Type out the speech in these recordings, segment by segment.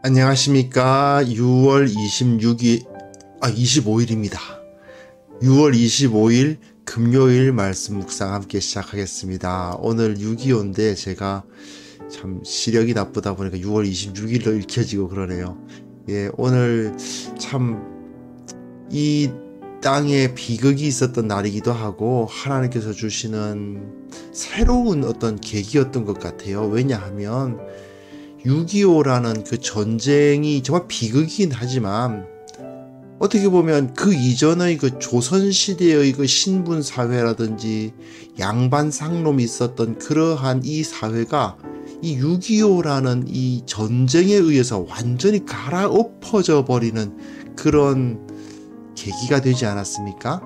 안녕하십니까. 25일입니다. 6월 25일 금요일 말씀 묵상 함께 시작하겠습니다. 오늘 6.25인데 제가 참 시력이 나쁘다 보니까 6월 26일로 읽혀지고 그러네요. 예, 오늘 참 이 땅에 비극이 있었던 날이기도 하고 하나님께서 주시는 새로운 어떤 계기였던 것 같아요. 왜냐하면 6.25라는 그 전쟁이 정말 비극이긴 하지만 어떻게 보면 그 이전의 그 조선시대의 그 신분사회라든지 양반 상놈이 있었던 그러한 이 사회가 이 6.25라는 이 전쟁에 의해서 완전히 갈아엎어져 버리는 그런 계기가 되지 않았습니까?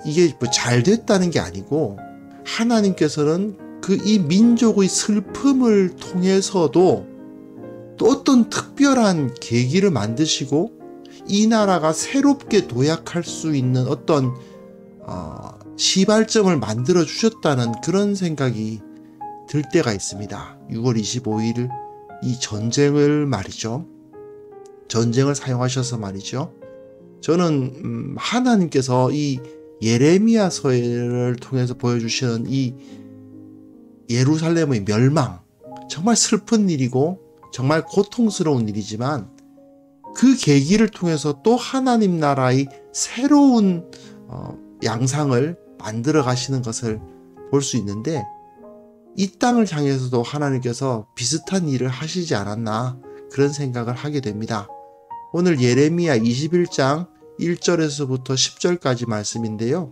이게 뭐 잘 됐다는 게 아니고 하나님께서는 그 이 민족의 슬픔을 통해서도 또 어떤 특별한 계기를 만드시고 이 나라가 새롭게 도약할 수 있는 어떤 시발점을 만들어 주셨다는 그런 생각이 들 때가 있습니다. 6월 25일 이 전쟁을 말이죠. 전쟁을 사용하셔서 말이죠. 저는 하나님께서 이 예레미야서를 통해서 보여주시는 이 예루살렘의 멸망, 정말 슬픈 일이고 정말 고통스러운 일이지만 그 계기를 통해서 또 하나님 나라의 새로운 양상을 만들어 가시는 것을 볼 수 있는데 이 땅을 향해서도 하나님께서 비슷한 일을 하시지 않았나 그런 생각을 하게 됩니다. 오늘 예레미야 21장 1절에서부터 10절까지 말씀인데요.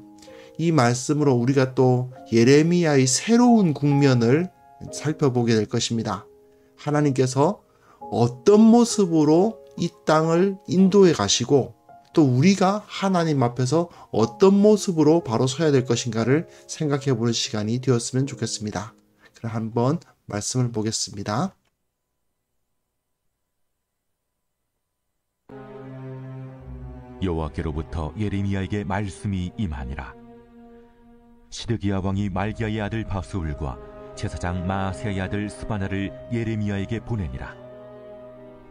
이 말씀으로 우리가 또 예레미야의 새로운 국면을 살펴보게 될 것입니다. 하나님께서 어떤 모습으로 이 땅을 인도해 가시고 또 우리가 하나님 앞에서 어떤 모습으로 바로 서야 될 것인가를 생각해 보는 시간이 되었으면 좋겠습니다. 그럼 한번 말씀을 보겠습니다. 여호와께로부터 예레미야에게 말씀이 임하니라. 시드기야 왕이 말기야의 아들 바수울과 제사장 마아세야의 아들 스바나를 예레미야에게 보내니라.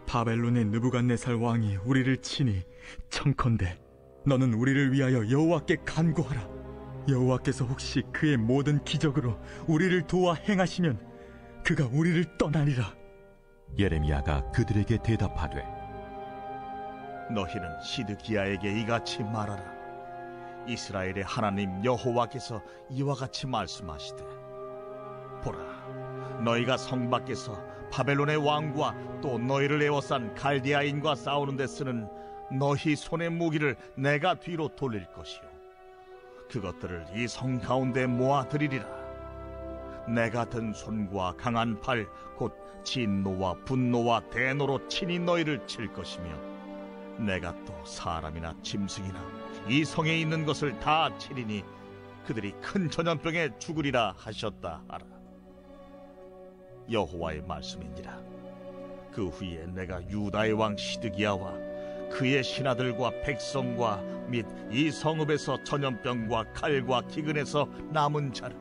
바벨론의 느부갓네살 왕이 우리를 치니 청컨대 너는 우리를 위하여 여호와께 간구하라. 여호와께서 혹시 그의 모든 기적으로 우리를 도와 행하시면 그가 우리를 떠나리라. 예레미야가 그들에게 대답하되 너희는 시드기야에게 이같이 말하라. 이스라엘의 하나님 여호와께서 이와 같이 말씀하시되 보라, 너희가 성 밖에서 바벨론의 왕과 또 너희를 에워싼 갈대아인과 싸우는 데 쓰는 너희 손의 무기를 내가 뒤로 돌릴 것이요 그것들을 이 성 가운데 모아들이리라. 내가 든 손과 강한 팔 곧 진노와 분노와 대노로 친히 너희를 칠 것이며 내가 또 사람이나 짐승이나 이 성에 있는 것을 다 치리니 그들이 큰 전염병에 죽으리라 하셨다 하라. 여호와의 말씀이니라. 그 후에 내가 유다의 왕 시드기야와 그의 신하들과 백성과 및 이 성읍에서 전염병과 칼과 기근에서 남은 자를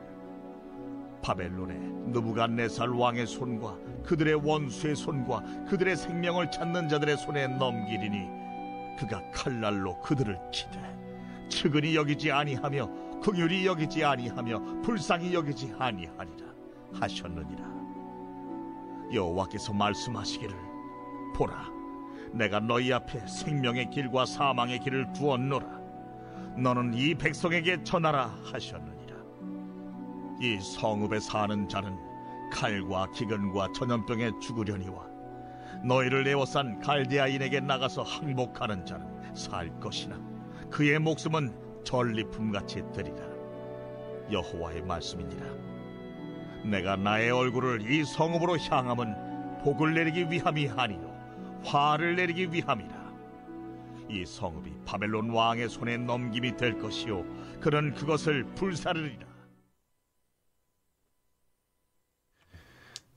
바벨론의 느부갓네살 왕의 손과 그들의 원수의 손과 그들의 생명을 찾는 자들의 손에 넘기리니 그가 칼날로 그들을 치되 측은히 여기지 아니하며 긍휼히 여기지 아니하며 불쌍히 여기지 아니하리라 하셨느니라. 여호와께서 말씀하시기를 보라, 내가 너희 앞에 생명의 길과 사망의 길을 두었노라. 너는 이 백성에게 전하라 하셨느니라. 이 성읍에 사는 자는 칼과 기근과 전염병에 죽으려니와 너희를 에워싼 갈대아인에게 나가서 항복하는 자는 살 것이나 그의 목숨은 전리품같이 되리라. 여호와의 말씀이니라. 내가 나의 얼굴을 이 성읍으로 향함은 복을 내리기 위함이 아니요 화를 내리기 위함이라. 이 성읍이 바벨론 왕의 손에 넘김이 될 것이요 그는 그것을 불사르리라.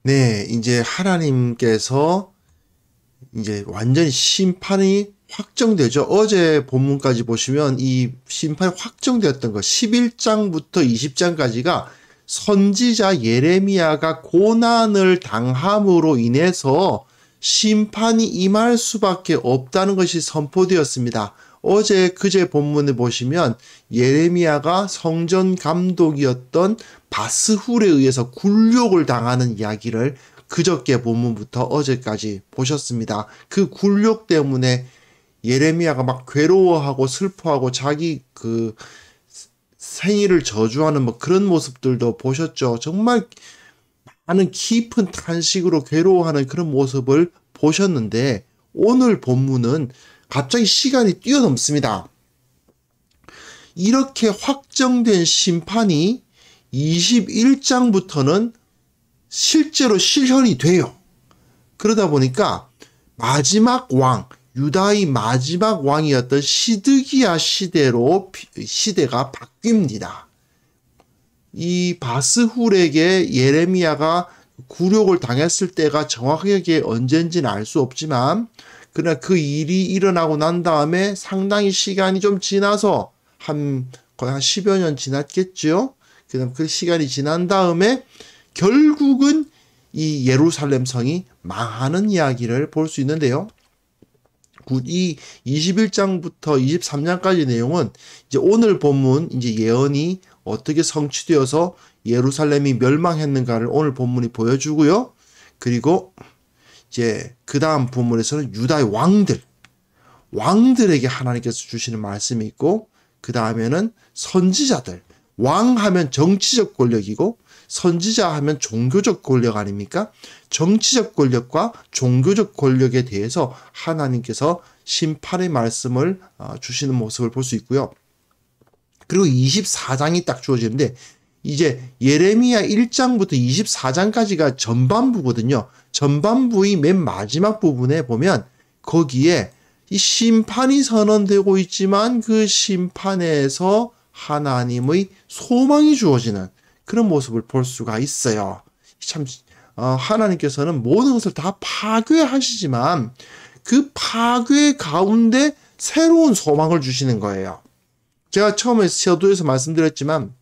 네, 이제 하나님께서 이제 완전히 심판이 확정되죠. 어제 본문까지 보시면 이 심판이 확정되었던 거 11장부터 20장까지가 선지자 예레미야가 고난을 당함으로 인해서 심판이 임할 수밖에 없다는 것이 선포되었습니다. 어제 그제 본문에 보시면 예레미야가 성전 감독이었던 바스훌에 의해서 굴욕을 당하는 이야기를 그저께 본문부터 어제까지 보셨습니다. 그 굴욕 때문에 예레미야가 막 괴로워하고 슬퍼하고 자기 그 생일을 저주하는 뭐 그런 모습들도 보셨죠. 정말 많은 깊은 탄식으로 괴로워하는 그런 모습을 보셨는데 오늘 본문은 갑자기 시간이 뛰어넘습니다. 이렇게 확정된 심판이 21장부터는 실제로 실현이 돼요. 그러다 보니까 마지막 왕, 유다의 마지막 왕이었던 시드기야 시대로 시대가 바뀝니다. 이 바스훌에게 예레미야가 굴욕을 당했을 때가 정확하게 언젠지는 알 수 없지만 그러나 그 일이 일어나고 난 다음에 상당히 시간이 좀 지나서 거의 한 10여 년 지났겠죠. 그다음 그 시간이 지난 다음에 결국은 이 예루살렘 성이 망하는 이야기를 볼 수 있는데요. 이 21장부터 23장까지 내용은 이제 오늘 본문 이제 예언이 어떻게 성취되어서 예루살렘이 멸망했는가를 오늘 본문이 보여주고요. 그리고 이제 그 다음 본문에서는 유다의 왕들에게 하나님께서 주시는 말씀이 있고 그 다음에는 선지자들, 왕하면 정치적 권력이고 선지자 하면 종교적 권력 아닙니까? 정치적 권력과 종교적 권력에 대해서 하나님께서 심판의 말씀을 주시는 모습을 볼 수 있고요. 그리고 24장이 딱 주어지는데 이제 예레미야 1장부터 24장까지가 전반부거든요. 전반부의 맨 마지막 부분에 보면 거기에 이 심판이 선언되고 있지만 그 심판에서 하나님의 소망이 주어지는 그런 모습을 볼 수가 있어요. 참 하나님께서는 모든 것을 다 파괴하시지만 그 파괴 가운데 새로운 소망을 주시는 거예요. 제가 처음에 서두에서 말씀드렸지만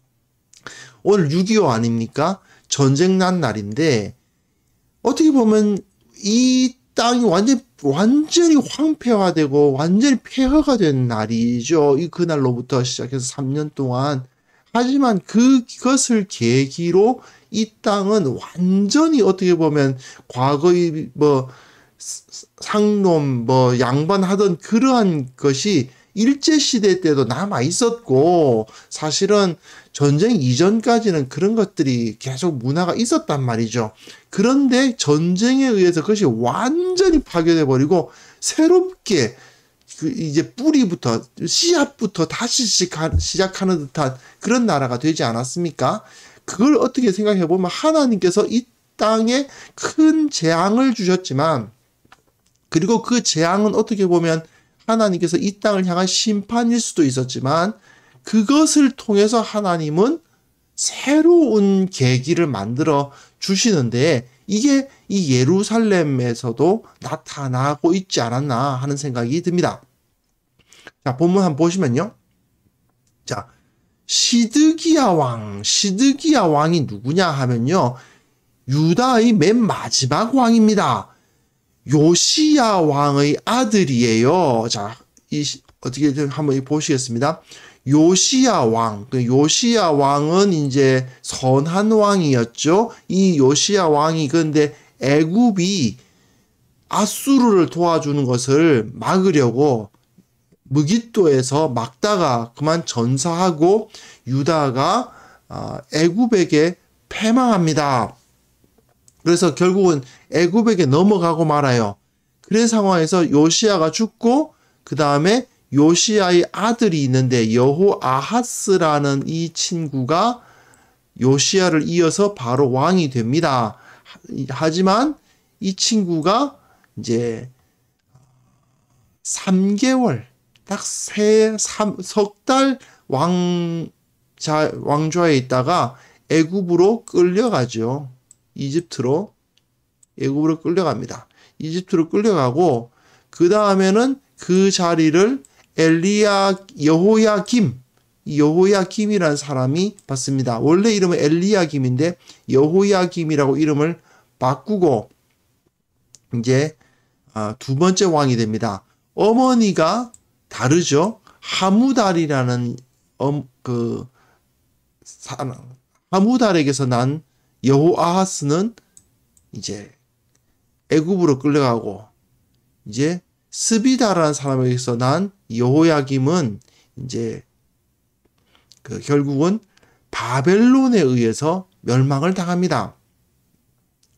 오늘 6.25 아닙니까? 전쟁 난 날인데 어떻게 보면 이 땅이 완전히 황폐화되고 완전히 폐허가 된 날이죠. 그날로부터 시작해서 3년 동안. 하지만 그것을 계기로 이 땅은 완전히 어떻게 보면 과거의 상놈 양반하던 그러한 것이 일제시대 때도 남아 있었고 사실은 전쟁 이전까지는 그런 것들이 계속 문화가 있었단 말이죠. 그런데 전쟁에 의해서 그것이 완전히 파괴돼 버리고 새롭게 이제 뿌리부터 씨앗부터 다시 시작하는 듯한 그런 나라가 되지 않았습니까? 그걸 어떻게 생각해 보면 하나님께서 이 땅에 큰 재앙을 주셨지만 그리고 그 재앙은 어떻게 보면 하나님께서 이 땅을 향한 심판일 수도 있었지만 그것을 통해서 하나님은 새로운 계기를 만들어 주시는데 이게 이 예루살렘에서도 나타나고 있지 않았나 하는 생각이 듭니다. 자, 본문 한번 보시면요. 자, 시드기야 왕이 누구냐 하면요. 유다의 맨 마지막 왕입니다. 요시야 왕의 아들이에요. 자, 어떻게 한번 보시겠습니다. 요시야 왕은 이제 선한 왕이었죠. 이 요시야 왕이 그런데 애굽이 아수르를 도와주는 것을 막으려고 무깃도에서 막다가 그만 전사하고 유다가 애굽에게 패망합니다. 그래서 결국은 애굽에게 넘어가고 말아요. 그런 상황에서 요시야가 죽고 그 다음에 요시야의 아들이 있는데 여호아하스라는 이 친구가 요시야를 이어서 바로 왕이 됩니다. 하지만 이 친구가 이제 3개월 딱 석 달 왕좌에 있다가 애굽으로 끌려가죠. 애굽으로 끌려갑니다. 이집트로 끌려가고 그 다음에는 그 자리를 여호야김이라는 사람이 받습니다. 원래 이름은 엘리야김인데 여호야김이라고 이름을 바꾸고 이제 두 번째 왕이 됩니다. 어머니가 다르죠. 하무달이라는 하무달에게서 난 여호아하스는 이제 애굽으로 끌려가고 이제 스비다라는 사람에게서 난 여호야김은 이제 결국은 바벨론에 의해서 멸망을 당합니다.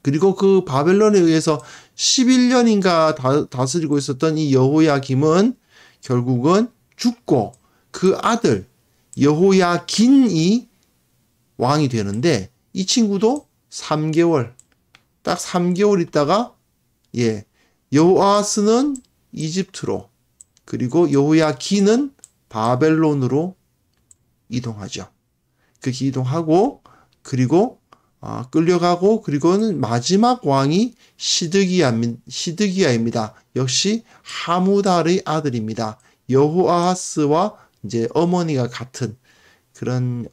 그리고 그 바벨론에 의해서 11년인가 다스리고 있었던 이 여호야김은 결국은 죽고 그 아들 여호야긴이 왕이 되는데 이 친구도 3개월, 딱 3개월 있다가 여호아스는 이집트로 그리고 여호야긴은 바벨론으로 이동하죠. 그렇게 이동하고 그리고 끌려가고 그리고는 마지막 왕이 시드기야입니다. 역시 하무달의 아들입니다. 여호아하스와 이제 어머니가 같은 그런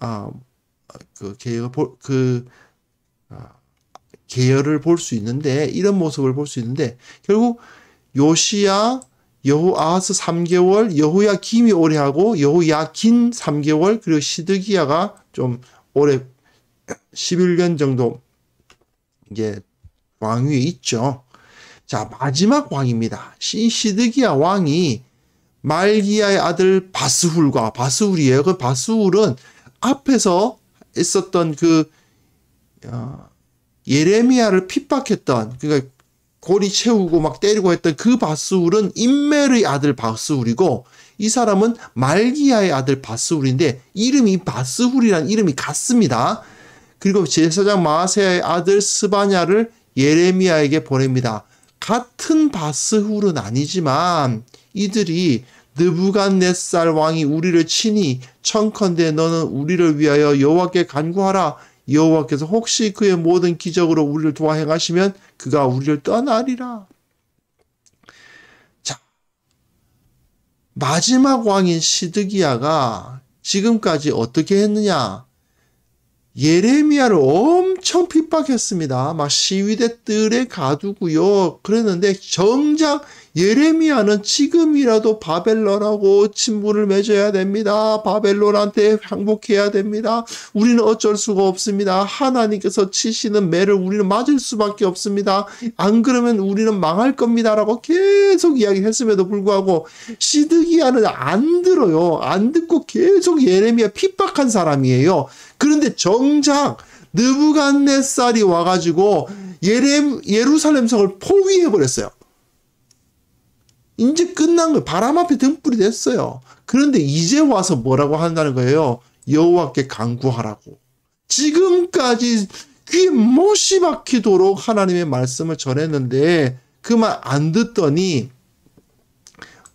계열을 볼 수 있는데 이런 모습을 볼 수 있는데 결국 요시야 여호아하스 3개월, 여호야김이 오래 하고 여호야긴 3개월 그리고 시드기야가 좀 오래 11년 정도 이제 왕위에 있죠. 자, 마지막 왕입니다. 시드기야 왕이 말기야의 아들 바스훌이에요. 그 바스훌은 앞에서 있었던 예레미야를 핍박했던 그러니까 고리 채우고 막 때리고 했던 그 바스훌은 임멜의 아들 바스훌이고 이 사람은 말기야의 아들 바스훌인데 이름이 바스훌이라는 이름이 같습니다. 그리고 제사장 마아세야의 아들 스바냐를 예레미야에게 보냅니다. 같은 바스훌은 아니지만 이들이 느부갓네살 왕이 우리를 치니 청컨대 너는 우리를 위하여 여호와께 간구하라. 여호와께서 혹시 그의 모든 기적으로 우리를 도와 행하시면 그가 우리를 떠나리라. 자, 마지막 왕인 시드기야가 지금까지 어떻게 했느냐? 예레미야를 엄청 핍박했습니다. 막 시위대 뜰에 가두고요. 그랬는데 정작 예레미야는 지금이라도 바벨론하고 친분을 맺어야 됩니다. 바벨론한테 항복해야 됩니다. 우리는 어쩔 수가 없습니다. 하나님께서 치시는 매를 우리는 맞을 수밖에 없습니다. 안 그러면 우리는 망할 겁니다. 라고 계속 이야기했음에도 불구하고 시드기야는 안 들어요. 안 듣고 계속 예레미야 핍박한 사람이에요. 그런데 정작 느부갓네살이 와가지고 예루살렘 성을 포위해버렸어요. 이제 끝난 거예요. 바람 앞에 등불이 됐어요. 그런데 이제 와서 뭐라고 한다는 거예요? 여호와께 간구하라고. 지금까지 귀에 못이 박히도록 하나님의 말씀을 전했는데 그 말 안 듣더니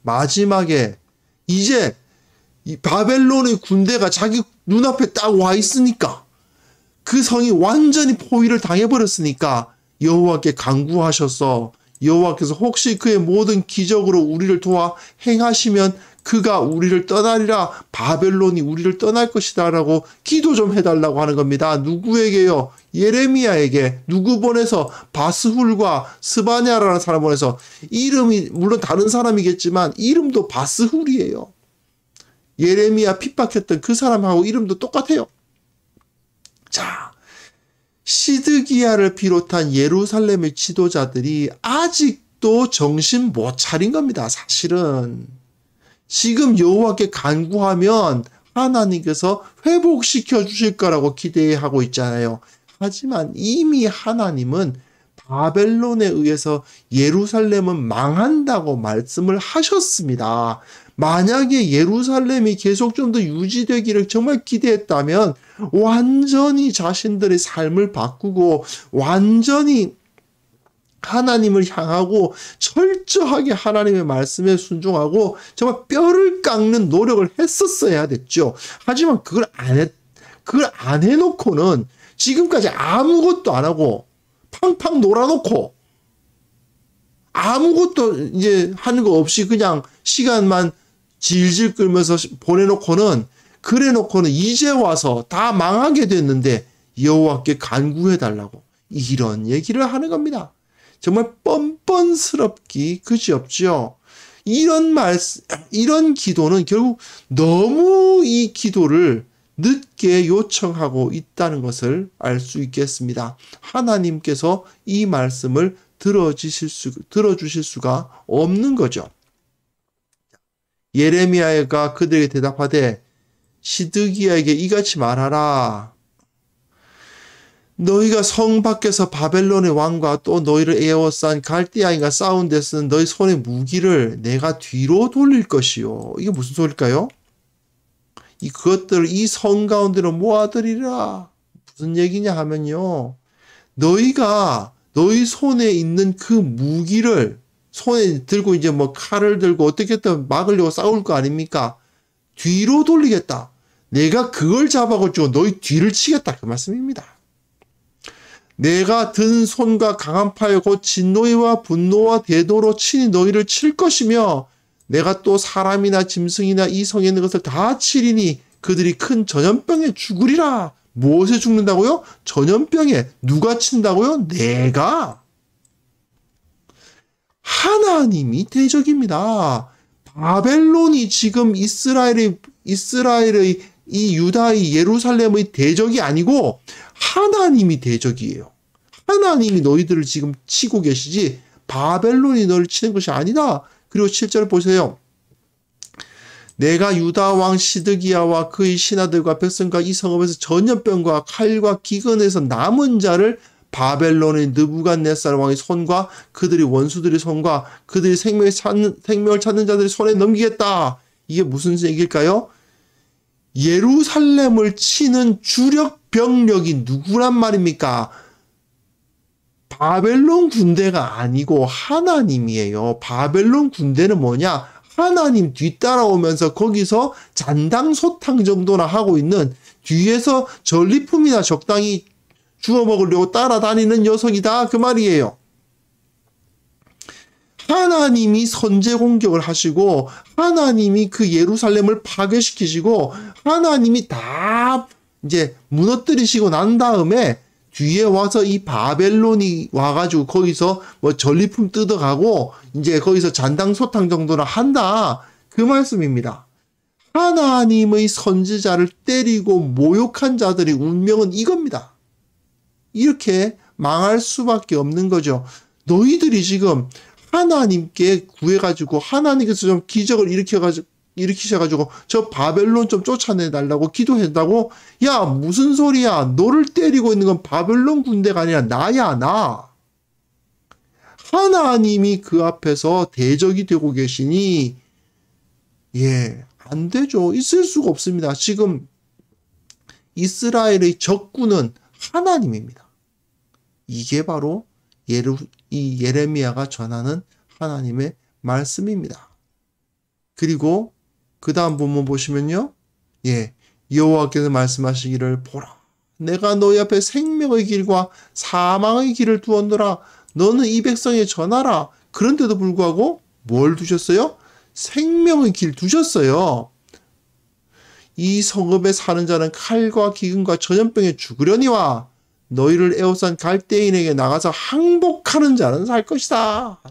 마지막에 이제 이 바벨론의 군대가 자기 눈앞에 딱 와 있으니까 그 성이 완전히 포위를 당해버렸으니까 여호와께 간구하셔서 여호와께서 혹시 그의 모든 기적으로 우리를 도와 행하시면 그가 우리를 떠나리라. 바벨론이 우리를 떠날 것이다 라고 기도 좀 해달라고 하는 겁니다. 누구에게요? 예레미야에게. 누구 보내서? 바스훌과 스바냐라는 사람 보내서. 이름이 물론 다른 사람이겠지만 이름도 바스훌이에요. 예레미야 핍박했던 그 사람하고 이름도 똑같아요. 자, 시드기야를 비롯한 예루살렘의 지도자들이 아직도 정신 못 차린 겁니다. 사실은 지금 여호와께 간구하면 하나님께서 회복시켜 주실 거라고 기대하고 있잖아요. 하지만 이미 하나님은 바벨론에 의해서 예루살렘은 망한다고 말씀을 하셨습니다. 만약에 예루살렘이 계속 좀 더 유지되기를 정말 기대했다면 완전히 자신들의 삶을 바꾸고 완전히 하나님을 향하고 철저하게 하나님의 말씀에 순종하고 정말 뼈를 깎는 노력을 했었어야 됐죠. 하지만 그걸 안 해놓고는 지금까지 아무것도 안 하고 팡팡 놀아놓고 아무것도 이제 하는 거 없이 그냥 시간만 질질 끌면서 보내놓고는 그래놓고는 이제 와서 다 망하게 됐는데 여호와께 간구해 달라고 이런 얘기를 하는 겁니다. 정말 뻔뻔스럽기 그지없죠. 이런 기도는 결국 너무 이 기도를 늦게 요청하고 있다는 것을 알 수 있겠습니다. 하나님께서 이 말씀을 들어주실 수가 없는 거죠. 예레미야가 그들에게 대답하되 시드기야에게 이같이 말하라. 너희가 성 밖에서 바벨론의 왕과 또 너희를 에워싼 갈대아인과 싸운 데 쓰는 너희 손의 무기를 내가 뒤로 돌릴 것이요. 이게 무슨 소리일까요? 그것들을 이 성 가운데로 모아들이라. 무슨 얘기냐 하면요. 너희가 너희 손에 있는 그 무기를 손에 들고 이제 뭐 칼을 들고 어떻게든 막으려고 싸울 거 아닙니까? 뒤로 돌리겠다. 내가 그걸 잡아가지고 너희 뒤를 치겠다. 그 말씀입니다. 내가 든 손과 강한 팔 곧 진노와 분노와 대도로 친히 너희를 칠 것이며 내가 또 사람이나 짐승이나 이 성에 있는 것을 다 치리니 그들이 큰 전염병에 죽으리라. 무엇에 죽는다고요? 전염병에. 누가 친다고요? 내가. 하나님이 대적입니다. 바벨론이 지금 이스라엘의 이 유다의 예루살렘의 대적이 아니고 하나님이 대적이에요. 하나님이 너희들을 지금 치고 계시지 바벨론이 너를 치는 것이 아니다. 그리고 7절 보세요. 내가 유다 왕 시드기야와 그의 신하들과 백성과 이 성읍에서 전염병과 칼과 기근에서 남은 자를 바벨론의 느부갓네살 왕의 손과 그들의 원수들의 손과 그들이 생명을 찾는 자들의 손에 넘기겠다. 이게 무슨 얘기일까요? 예루살렘을 치는 주력 병력이 누구란 말입니까? 바벨론 군대가 아니고 하나님이에요. 바벨론 군대는 뭐냐? 하나님 뒤따라오면서 거기서 잔당소탕 정도나 하고 있는 뒤에서 전리품이나 적당히 주워 먹으려고 따라다니는 녀석이다. 그 말이에요. 하나님이 선제 공격을 하시고 하나님이 그 예루살렘을 파괴시키시고 하나님이 다 이제 무너뜨리시고 난 다음에 뒤에 와서 이 바벨론이 와가지고 거기서 뭐 전리품 뜯어가고 이제 거기서 잔당소탕 정도나 한다. 그 말씀입니다. 하나님의 선지자를 때리고 모욕한 자들의 운명은 이겁니다. 이렇게 망할 수밖에 없는 거죠. 너희들이 지금 하나님께 구해가지고 하나님께서 좀 기적을 일으키셔가지고 저 바벨론 좀 쫓아내달라고 기도했다고? 야, 무슨 소리야. 너를 때리고 있는 건 바벨론 군대가 아니라 나야, 나. 하나님이 그 앞에서 대적이 되고 계시니 안 되죠. 있을 수가 없습니다. 지금 이스라엘의 적군은 하나님입니다. 이게 바로 이 예레미야가 전하는 하나님의 말씀입니다. 그리고 그 다음 본문 보시면요. 여호와께서 말씀하시기를 보라. 내가 너희 앞에 생명의 길과 사망의 길을 두었노라. 너는 이 백성에 전하라. 그런데도 불구하고 뭘 두셨어요? 생명의 길 두셨어요. 이 성읍에 사는 자는 칼과 기근과 전염병에 죽으려니와 너희를 에워싼 갈대인에게 나가서 항복하는 자는 살 것이다.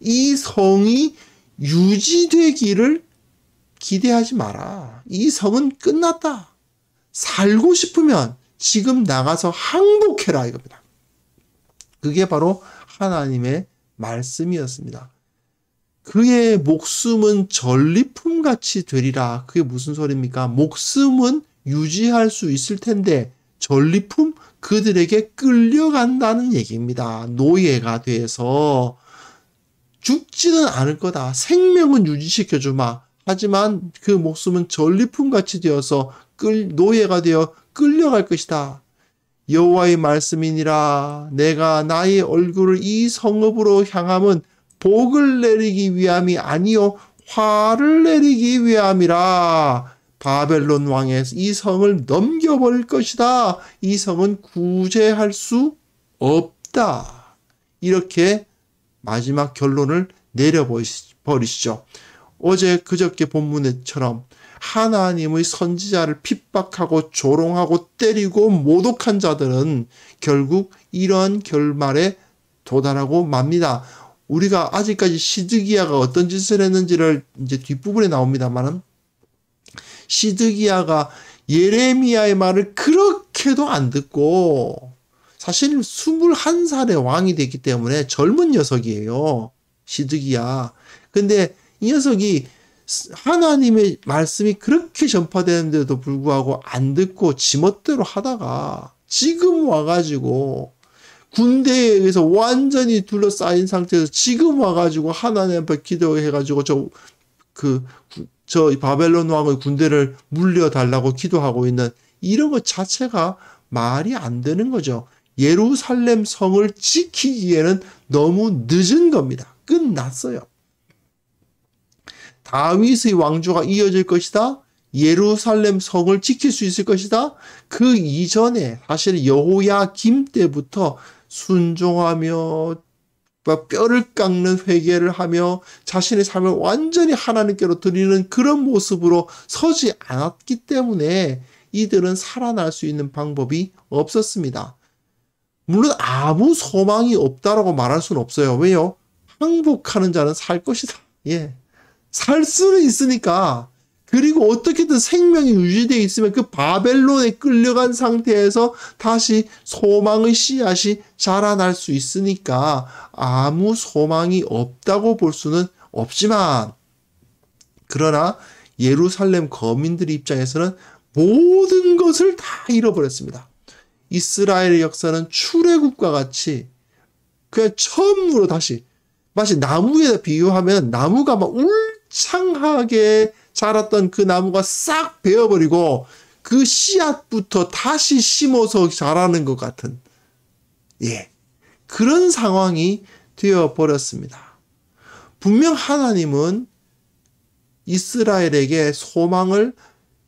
이 성이 유지되기를 기대하지 마라. 이 성은 끝났다. 살고 싶으면 지금 나가서 항복해라 이겁니다. 그게 바로 하나님의 말씀이었습니다. 그의 목숨은 전리품같이 되리라. 그게 무슨 소리입니까? 목숨은 유지할 수 있을 텐데 전리품 그들에게 끌려간다는 얘기입니다. 노예가 돼서 죽지는 않을 거다. 생명은 유지시켜주마. 하지만 그 목숨은 전리품같이 되어서 노예가 되어 끌려갈 것이다. 여호와의 말씀이니라. 내가 나의 얼굴을 이 성읍으로 향함은 복을 내리기 위함이 아니요 화를 내리기 위함이라. 바벨론 왕의 이 성을 넘겨버릴 것이다. 이 성은 구제할 수 없다. 이렇게 마지막 결론을 내려버리시죠. 어제 그저께 본문에처럼 하나님의 선지자를 핍박하고 조롱하고 때리고 모독한 자들은 결국 이러한 결말에 도달하고 맙니다. 우리가 아직까지 시드기야가 어떤 짓을 했는지를 이제 뒷부분에 나옵니다만은, 시드기야가 예레미야의 말을 그렇게도 안 듣고, 사실 21살의 왕이 됐기 때문에 젊은 녀석이에요. 시드기야. 근데 이 녀석이 하나님의 말씀이 그렇게 전파되는데도 불구하고 안 듣고 지멋대로 하다가 지금 와가지고 군대에 의해서 완전히 둘러싸인 상태에서 지금 와가지고 하나님 앞에 기도해가지고 저 바벨론 왕의 군대를 물려달라고 기도하고 있는 이런 것 자체가 말이 안 되는 거죠. 예루살렘 성을 지키기에는 너무 늦은 겁니다. 끝났어요. 다윗의 왕조가 이어질 것이다. 예루살렘 성을 지킬 수 있을 것이다. 그 이전에 사실 여호야김 때부터 순종하며 뼈를 깎는 회개를 하며 자신의 삶을 완전히 하나님께로 드리는 그런 모습으로 서지 않았기 때문에 이들은 살아날 수 있는 방법이 없었습니다. 물론 아무 소망이 없다라고 말할 수는 없어요. 왜요? 항복하는 자는 살 것이다. 예. 살 수는 있으니까. 그리고 어떻게든 생명이 유지되어 있으면 그 바벨론에 끌려간 상태에서 다시 소망의 씨앗이 자라날 수 있으니까 아무 소망이 없다고 볼 수는 없지만, 그러나 예루살렘 거민들의 입장에서는 모든 것을 다 잃어버렸습니다. 이스라엘의 역사는 출애굽과 같이 그냥 처음으로 다시, 마치 나무에다 비유하면 나무가 막 울창하게 자랐던 그 나무가 싹 베어버리고 그 씨앗부터 다시 심어서 자라는 것 같은, 예, 그런 상황이 되어버렸습니다. 분명 하나님은 이스라엘에게 소망을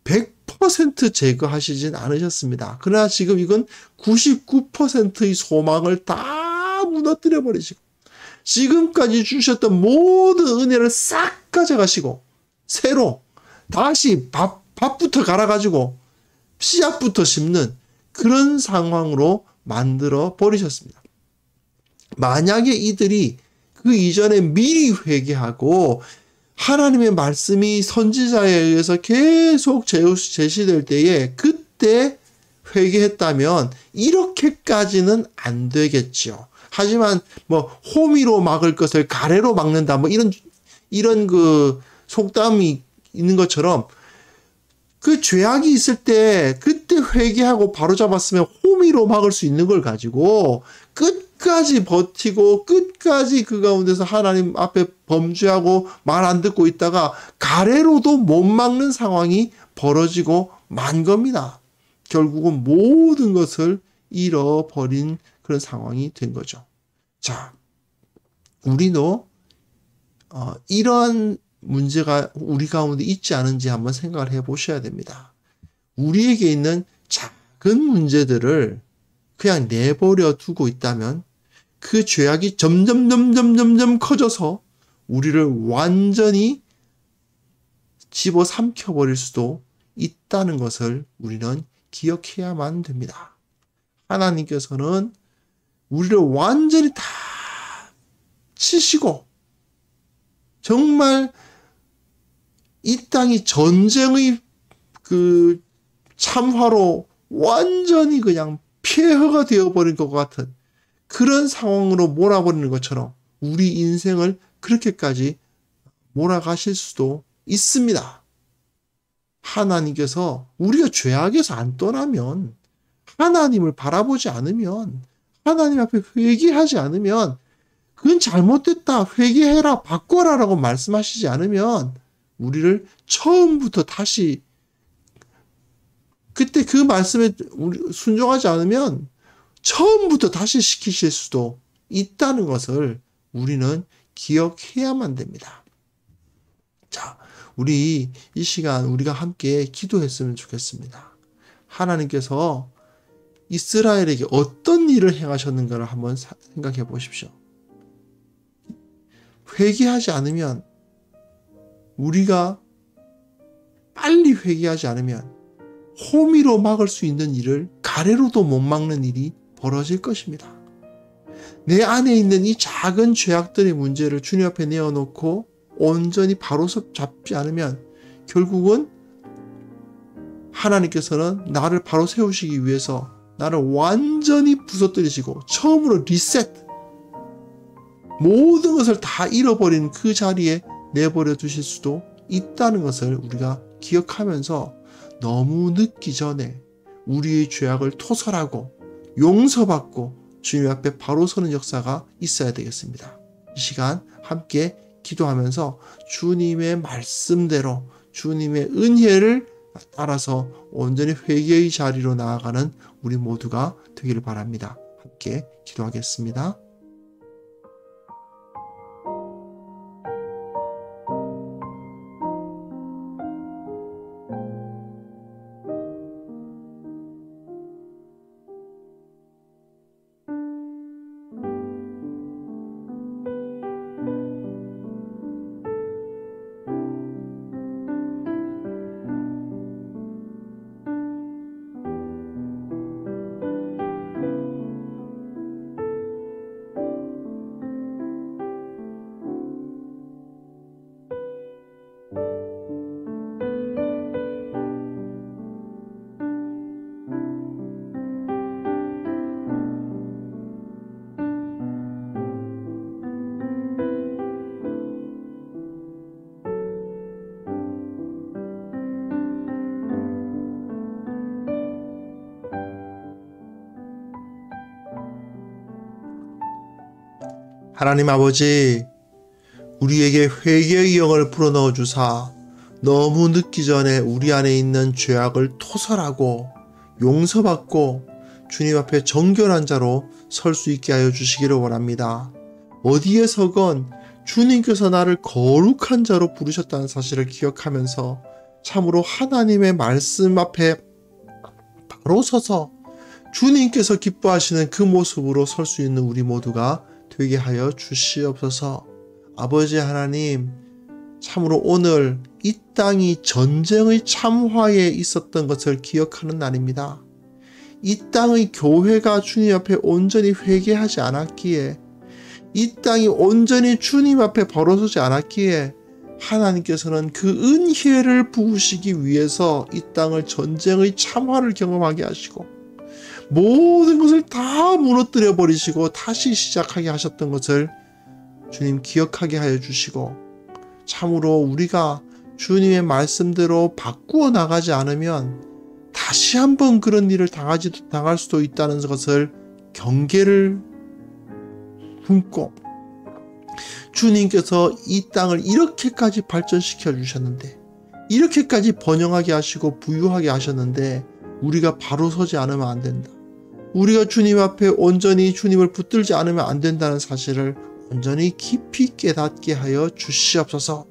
100% 제거하시진 않으셨습니다. 그러나 지금 이건 99%의 소망을 다 무너뜨려 버리시고 지금까지 주셨던 모든 은혜를 싹 가져가시고 새로 다시 밥부터 갈아가지고 씨앗부터 심는 그런 상황으로 만들어 버리셨습니다. 만약에 이들이 그 이전에 미리 회개하고 하나님의 말씀이 선지자에 의해서 계속 제시될 때에 그때 회개했다면 이렇게까지는 안 되겠죠. 하지만 호미로 막을 것을 가래로 막는다, 이런 그 속담이 있는 것처럼 그 죄악이 있을 때 그때 회개하고 바로잡았으면 호미로 막을 수 있는 걸 가지고 끝까지 버티고 끝까지 그 가운데서 하나님 앞에 범죄하고 말 안 듣고 있다가 가래로도 못 막는 상황이 벌어지고 만 겁니다. 결국은 모든 것을 잃어버린 그런 상황이 된 거죠. 자, 우리도 이러한 문제가 우리 가운데 있지 않은지 한번 생각을 해보셔야 됩니다. 우리에게 있는 작은 문제들을 그냥 내버려 두고 있다면 그 죄악이 점점 커져서 우리를 완전히 집어삼켜버릴 수도 있다는 것을 우리는 기억해야만 됩니다. 하나님께서는 우리를 완전히 다 치시고 정말 이 땅이 전쟁의 그 참화로 완전히 그냥 폐허가 되어버린 것 같은 그런 상황으로 몰아버리는 것처럼 우리 인생을 그렇게까지 몰아가실 수도 있습니다. 하나님께서 우리가 죄악에서 안 떠나면, 하나님을 바라보지 않으면, 하나님 앞에 회개하지 않으면, 그건 잘못됐다, 회개해라, 바꿔라라고 말씀하시지 않으면 우리를 처음부터 다시 그때 그 말씀에 순종하지 않으면 처음부터 다시 시키실 수도 있다는 것을 우리는 기억해야만 됩니다. 자, 우리 이 시간 우리가 함께 기도했으면 좋겠습니다. 하나님께서 이스라엘에게 어떤 일을 행하셨는가를 한번 생각해 보십시오. 회개하지 않으면, 우리가 빨리 회개하지 않으면 호미로 막을 수 있는 일을 가래로도 못 막는 일이 벌어질 것입니다. 내 안에 있는 이 작은 죄악들의 문제를 주님 앞에 내어놓고 온전히 바로 잡지 않으면 결국은 하나님께서는 나를 바로 세우시기 위해서 나를 완전히 부서뜨리시고 처음으로 리셋, 모든 것을 다 잃어버린 그 자리에 내버려 두실 수도 있다는 것을 우리가 기억하면서 너무 늦기 전에 우리의 죄악을 토설하고 용서받고 주님 앞에 바로 서는 역사가 있어야 되겠습니다. 이 시간 함께 기도하면서 주님의 말씀대로 주님의 은혜를 따라서 온전히 회개의 자리로 나아가는 우리 모두가 되기를 바랍니다. 함께 기도하겠습니다. 하나님 아버지, 우리에게 회개의 영을 불어넣어 주사 너무 늦기 전에 우리 안에 있는 죄악을 토설하고 용서받고 주님 앞에 정결한 자로 설 수 있게 하여 주시기를 원합니다. 어디에 서건 주님께서 나를 거룩한 자로 부르셨다는 사실을 기억하면서 참으로 하나님의 말씀 앞에 바로 서서 주님께서 기뻐하시는 그 모습으로 설 수 있는 우리 모두가 되게 하여 주시옵소서. 아버지 하나님, 참으로 오늘 이 땅이 전쟁의 참화에 있었던 것을 기억하는 날입니다. 이 땅의 교회가 주님 앞에 온전히 회개하지 않았기에, 이 땅이 온전히 주님 앞에 벌어서지 않았기에 하나님께서는 그 은혜를 부으시기 위해서 이 땅을 전쟁의 참화를 경험하게 하시고 모든 것을 다 무너뜨려 버리시고 다시 시작하게 하셨던 것을 주님 기억하게 하여 주시고, 참으로 우리가 주님의 말씀대로 바꾸어 나가지 않으면 다시 한번 그런 일을 당할 수도 있다는 것을 경계를 품고, 주님께서 이 땅을 이렇게까지 발전시켜 주셨는데, 이렇게까지 번영하게 하시고 부유하게 하셨는데 우리가 바로 서지 않으면 안 된다. 우리가 주님 앞에 온전히 주님을 붙들지 않으면 안 된다는 사실을 온전히 깊이 깨닫게 하여 주시옵소서.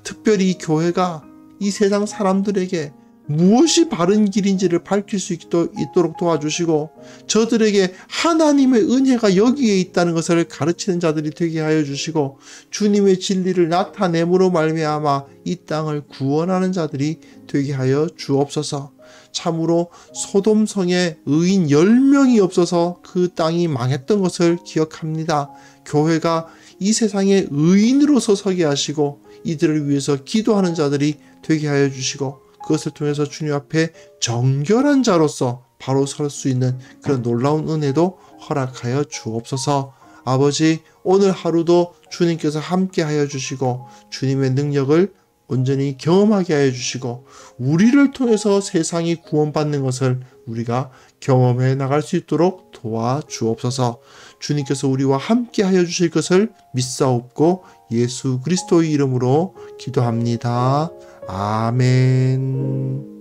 특별히 이 교회가 이 세상 사람들에게 무엇이 바른 길인지를 밝힐 수 있도록 도와주시고, 저들에게 하나님의 은혜가 여기에 있다는 것을 가르치는 자들이 되게 하여 주시고, 주님의 진리를 나타냄으로 말미암아 이 땅을 구원하는 자들이 되게 하여 주옵소서. 참으로 소돔성에 의인 10명이 없어서 그 땅이 망했던 것을 기억합니다. 교회가 이 세상에 의인으로서 서게 하시고 이들을 위해서 기도하는 자들이 되게 하여 주시고, 그것을 통해서 주님 앞에 정결한 자로서 바로 설 수 있는 그런 놀라운 은혜도 허락하여 주옵소서. 아버지, 오늘 하루도 주님께서 함께 하여 주시고 주님의 능력을 온전히 경험하게 하여 주시고, 우리를 통해서 세상이 구원받는 것을 우리가 경험해 나갈 수 있도록 도와주옵소서. 주님께서 우리와 함께 하여 주실 것을 믿사옵고 예수 그리스도의 이름으로 기도합니다. 아멘.